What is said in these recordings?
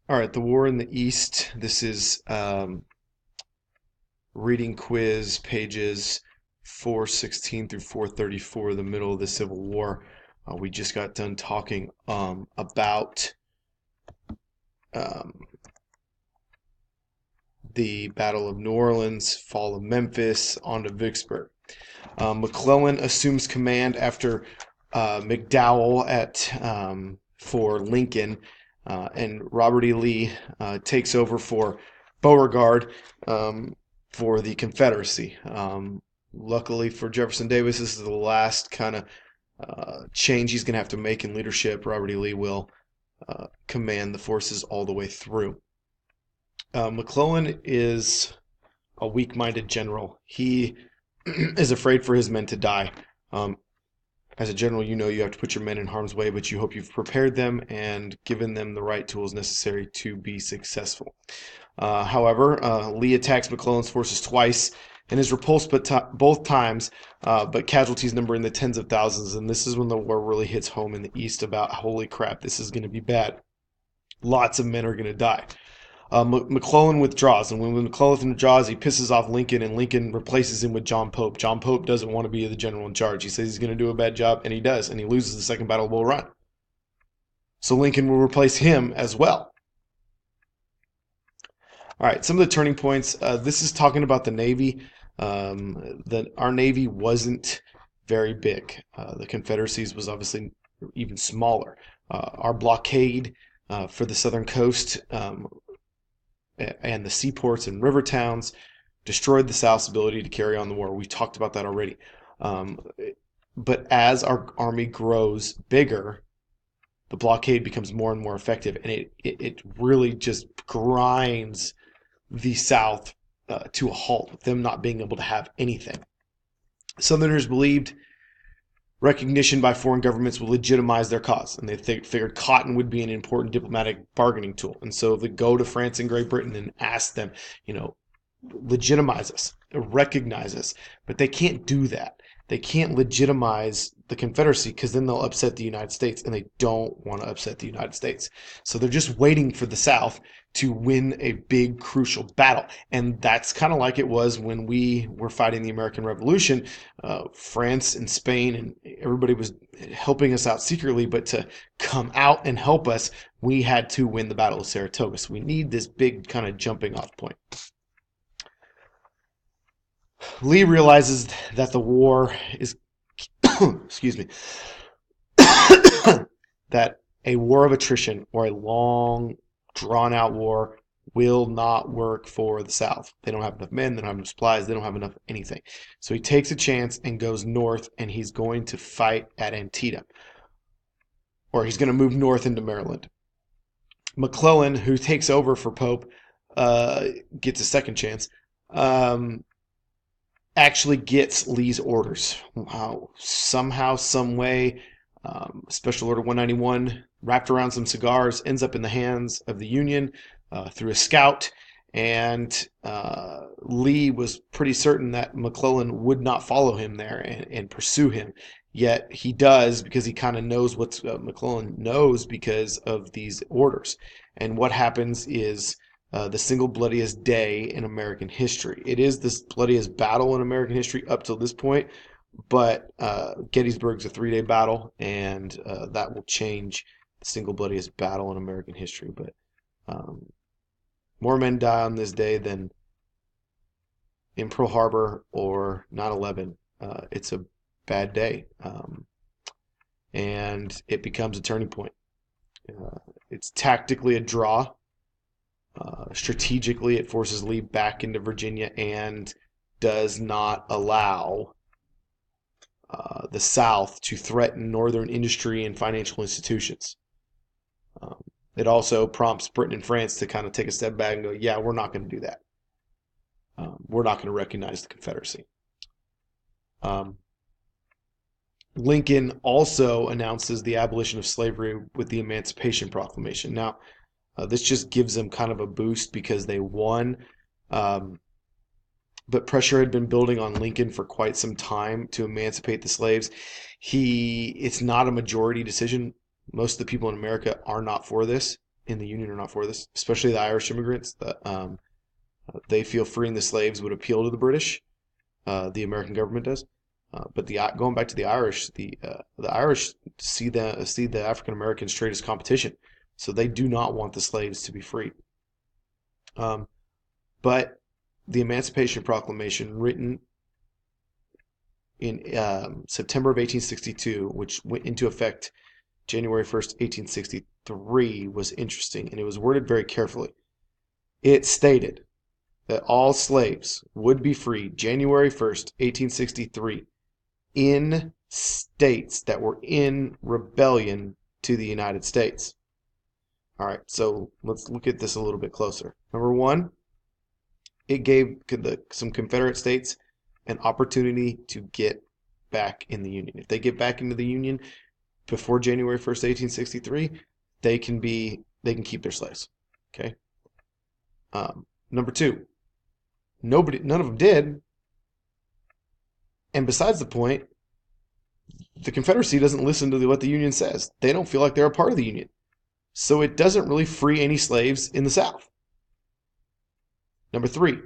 All right, the War in the East. This is reading quiz pages 416 through 434, the middle of the Civil War. We just got done talking about um, the Battle of New Orleans, fall of Memphis, on to Vicksburg. McClellan assumes command after McDowell for Lincoln, and Robert E. Lee takes over for Beauregard for the Confederacy. Luckily for Jefferson Davis, this is the last kind of change he's going to have to make in leadership. Robert E. Lee will command the forces all the way through. McClellan is a weak-minded general. He is afraid for his men to die. Um, as a general, you know you have to put your men in harm's way, but you hope you've prepared them and given them the right tools necessary to be successful. However, Lee attacks McClellan's forces twice and is repulsed both times, but casualties number in the tens of thousands. And this is when the war really hits home in the East about, holy crap, this is going to be bad. Lots of men are going to die. McClellan withdraws, and when McClellan withdraws, he pisses off Lincoln, and Lincoln replaces him with John Pope. John Pope doesn't want to be the general in charge. He says he's going to do a bad job, and he does, and he loses the Second Battle of Bull Run. So Lincoln will replace him as well. All right, some of the turning points. This is talking about the Navy. Our Navy wasn't very big. The Confederacy's was obviously even smaller. Our blockade for the southern coast and the seaports and river towns destroyed the South's ability to carry on the war. We talked about that already. But as our army grows bigger, the blockade becomes more and more effective, and it really just grinds the South to a halt, them not being able to have anything. Southerners believed recognition by foreign governments would legitimize their cause, and they figured cotton would be an important diplomatic bargaining tool. And so they go to France and Great Britain and ask them, legitimize us, recognize us. But they can't do that. They can't legitimize the Confederacy because then they'll upset the United States, and they don't want to upset the United States. So they're just waiting for the South to win a big, crucial battle. And that's kind of like it was when we were fighting the American Revolution. France and Spain and everybody was helping us out secretly, but to come out and help us, we had to win the Battle of Saratoga. So we need this big kind of jumping off point. Lee realizes that the war is, excuse me, that a war of attrition or a long, drawn-out war will not work for the South. They don't have enough men, they don't have enough supplies, they don't have enough anything. So he takes a chance and goes north, and he's going to fight at Antietam. Or he's going to move north into Maryland. McClellan, who takes over for Pope, gets a second chance. Actually gets Lee's orders. Somehow, some way, Special Order 191 wrapped around some cigars, ends up in the hands of the Union through a scout, and Lee was pretty certain that McClellan would not follow him there and pursue him. Yet he does, because he kind of knows what McClellan knows because of these orders. And what happens is the single bloodiest day in American history. It is the bloodiest battle in American history up till this point, but Gettysburg's a 3-day battle, and that will change the single bloodiest battle in American history. But more men die on this day than in Pearl Harbor or 9/11. It's a bad day, and it becomes a turning point. It's tactically a draw. Strategically, it forces Lee back into Virginia and does not allow the South to threaten Northern industry and financial institutions. It also prompts Britain and France to kind of take a step back and go, yeah, we're not going to do that. We're not going to recognize the Confederacy. Lincoln also announces the abolition of slavery with the Emancipation Proclamation. Now, this just gives them kind of a boost because they won. But pressure had been building on Lincoln for quite some time to emancipate the slaves. It's not a majority decision. Most of the people in America are not for this. in the Union are not for this, especially the Irish immigrants. They feel freeing the slaves would appeal to the British. The American government does. But going back to the Irish see the African Americans trade as competition, so they do not want the slaves to be freed. But the Emancipation Proclamation, written in September of 1862, which went into effect January 1st, 1863, was interesting, and it was worded very carefully. It stated that all slaves would be freed January 1st, 1863, in states that were in rebellion to the United States. All right, so let's look at this a little bit closer. Number one, it gave some Confederate states an opportunity to get back in the Union. If they get back into the Union before January 1st, 1863, they can keep their slaves. Okay. Number two, none of them did. And besides the point, the Confederacy doesn't listen to what the Union says. They don't feel like they're a part of the Union. So it doesn't really free any slaves in the South. Number three,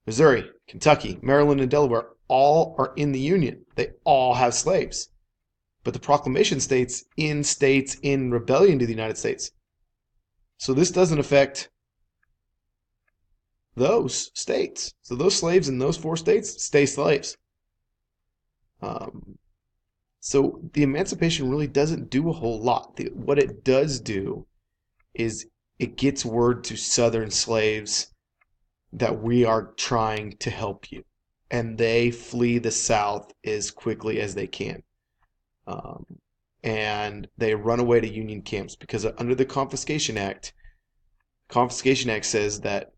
Missouri, Kentucky, Maryland, and Delaware all are in the Union. They all have slaves. But the proclamation states in rebellion to the United States. So this doesn't affect those states. So those slaves in those 4 states stay slaves. So the emancipation really doesn't do a whole lot. What it does do is it gets word to Southern slaves that we are trying to help you, and they flee the South as quickly as they can. And they run away to Union camps because under the Confiscation Act says that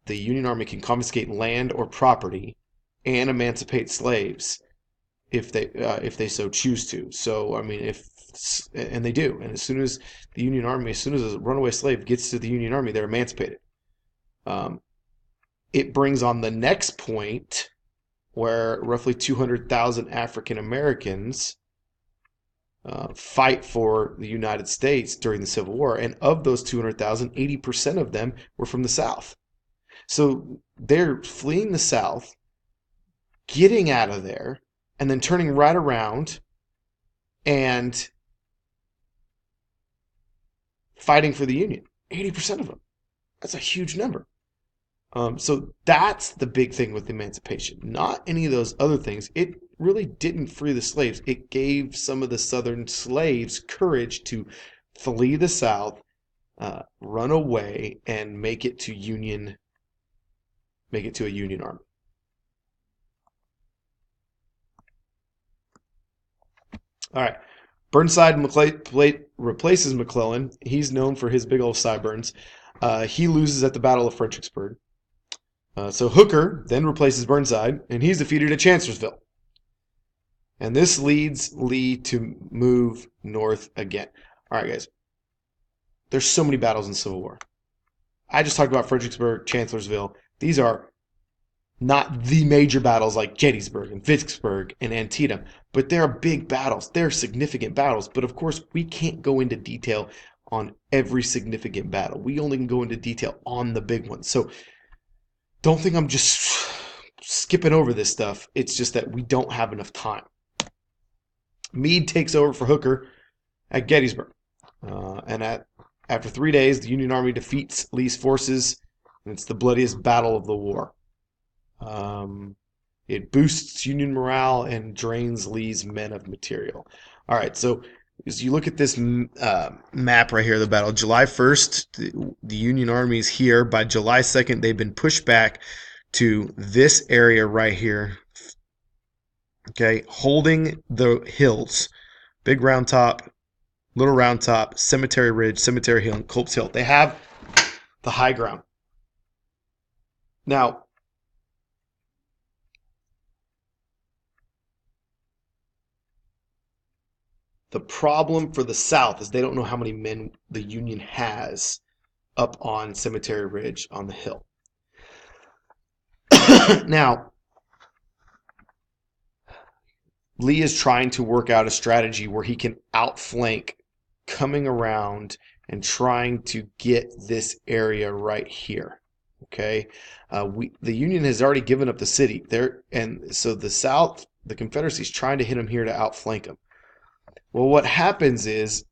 the Union Army can confiscate land or property and emancipate slaves if they so choose to. So I mean, and they do. And as soon as a runaway slave gets to the Union Army, they're emancipated. It brings on the next point where roughly 200,000 African Americans fight for the United States during the Civil War, and of those 200,000, 80% of them were from the South. So they're fleeing the South, getting out of there, and then turning right around and fighting for the Union. 80% of them. That's a huge number. So that's the big thing with emancipation. Not any of those other things. It really didn't free the slaves. It gave some of the Southern slaves courage to flee the South, run away, and make it to a Union Army. All right. Burnside replaces McClellan. He's known for his big old sideburns. He loses at the Battle of Fredericksburg. So Hooker then replaces Burnside, and he's defeated at Chancellorsville. And this leads Lee to move north again. All right, guys. There's so many battles in the Civil War. I just talked about Fredericksburg, Chancellorsville. These are not the major battles like Gettysburg and Vicksburg and Antietam, but they're big battles. They're significant battles. But of course, we can't go into detail on every significant battle. We only can go into detail on the big ones. So don't think I'm just skipping over this stuff. It's just that we don't have enough time. Meade takes over for Hooker at Gettysburg. After 3 days, the Union Army defeats Lee's forces, and it's the bloodiest battle of the war. It boosts Union morale and drains Lee's men of material. All right, so as you look at this map right here of the battle, July 1st, the Union Army is here. By July 2nd, they've been pushed back to this area right here. Okay, holding the hills, Big Round Top, Little Round Top, Cemetery Ridge, Cemetery Hill, and Culp's Hill. They have the high ground. Now, the problem for the South is they don't know how many men the Union has up on Cemetery Ridge on the hill. Now, Lee is trying to work out a strategy where he can outflank coming around and trying to get this area right here. Okay, the Union has already given up the city there, and so the South, the Confederacy, is trying to hit them here to outflank them. Well, what happens is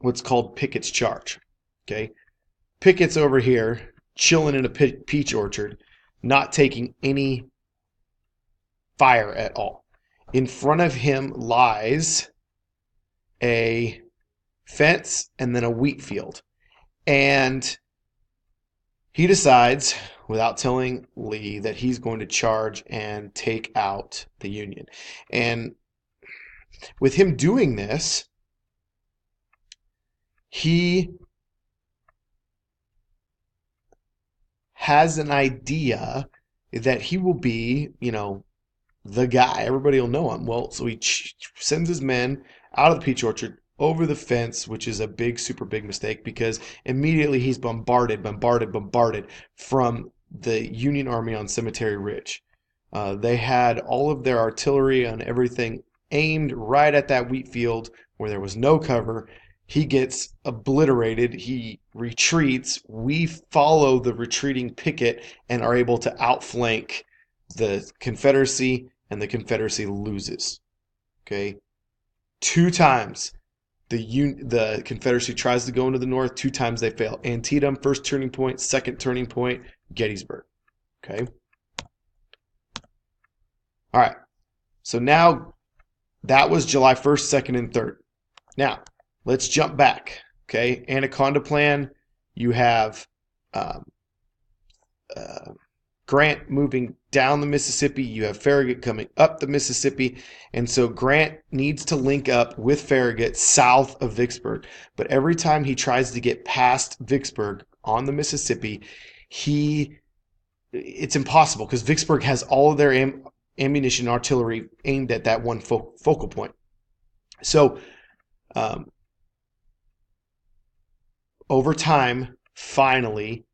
what's called Pickett's charge. Okay, Pickett's over here chilling in a peach orchard, not taking any fire at all. In front of him lies a fence and then a wheat field. And he decides, without telling Lee, that he's going to charge and take out the Union. And with him doing this, he has an idea that he will be, the guy. Everybody will know him. Well, so he sends his men out of the peach orchard over the fence, which is a super big mistake because immediately he's bombarded from the Union Army on Cemetery Ridge. They had all of their artillery and everything aimed right at that wheat field where there was no cover. He gets obliterated. He retreats. We follow the retreating Pickett and are able to outflank the Confederacy, and the Confederacy loses. Okay, 2 times the Confederacy tries to go into the north. 2 times they fail. Antietam, first turning point. Second turning point, Gettysburg. Okay. All right. So now that was July 1st, 2nd, and 3rd. Now let's jump back. Okay, Anaconda Plan. You have Grant moving down the Mississippi. You have Farragut coming up the Mississippi. And so Grant needs to link up with Farragut south of Vicksburg. But every time he tries to get past Vicksburg on the Mississippi, it's impossible because Vicksburg has all of their ammunition and artillery aimed at that one focal point. So over time, finally,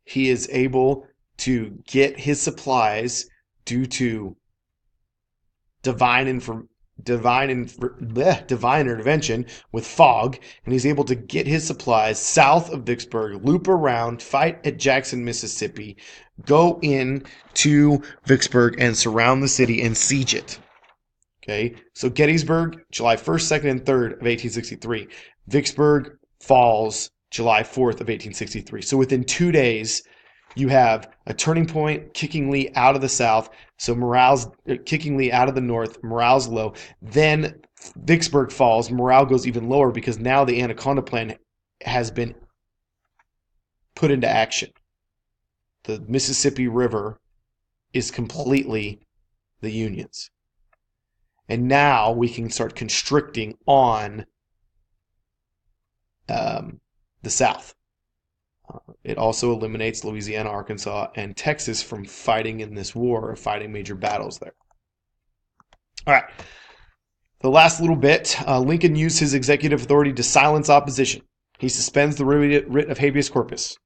he is able to get his supplies due to divine intervention with fog, and he's able to get his supplies south of Vicksburg, loop around, fight at Jackson, Mississippi, go in to Vicksburg and surround the city and siege it. Okay, so Gettysburg, July 1st, 2nd, and 3rd of 1863. Vicksburg falls July 4th of 1863. So within 2 days, you have a turning point, kicking Lee out of the south. So kicking Lee out of the north, morale's low. Then Vicksburg falls, morale goes even lower because now the Anaconda Plan has been put into action. The Mississippi River is completely the Union's. And now we can start constricting on the South. It also eliminates Louisiana, Arkansas, and Texas from fighting in this war or fighting major battles there. All right. The last little bit, Lincoln used his executive authority to silence opposition. He suspends the writ of habeas corpus,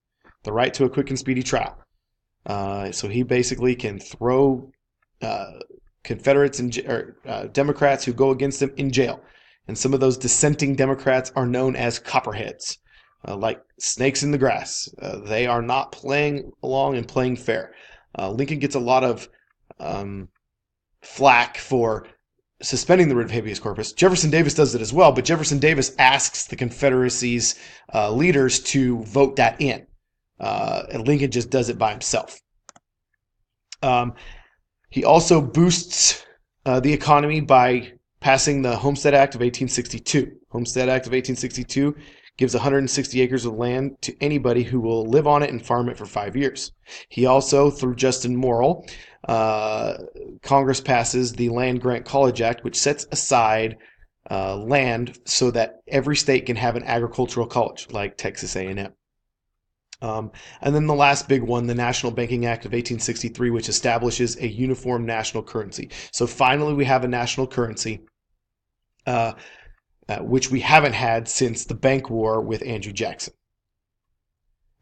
the right to a quick and speedy trial. So he basically can throw Confederates or Democrats who go against him in jail. And some of those dissenting Democrats are known as copperheads, like snakes in the grass. They are not playing along and playing fair. Lincoln gets a lot of flack for suspending the writ of habeas corpus. Jefferson Davis does it as well, but Jefferson Davis asks the Confederacy's leaders to vote that in. And Lincoln just does it by himself. He also boosts the economy by passing the Homestead Act of 1862. Homestead Act of 1862 gives 160 acres of land to anybody who will live on it and farm it for 5 years. He also, through Justin Morrill, Congress passes the Land Grant College Act, which sets aside land so that every state can have an agricultural college, like Texas A&M. And then the last big one, the National Banking Act of 1863, which establishes a uniform national currency. So finally we have a national currency, which we haven't had since the bank war with Andrew Jackson.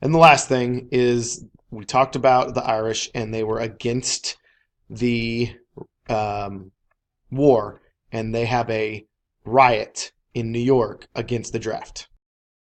And the last thing is we talked about the Irish, and they were against the war, and they have a riot in New York against the draft.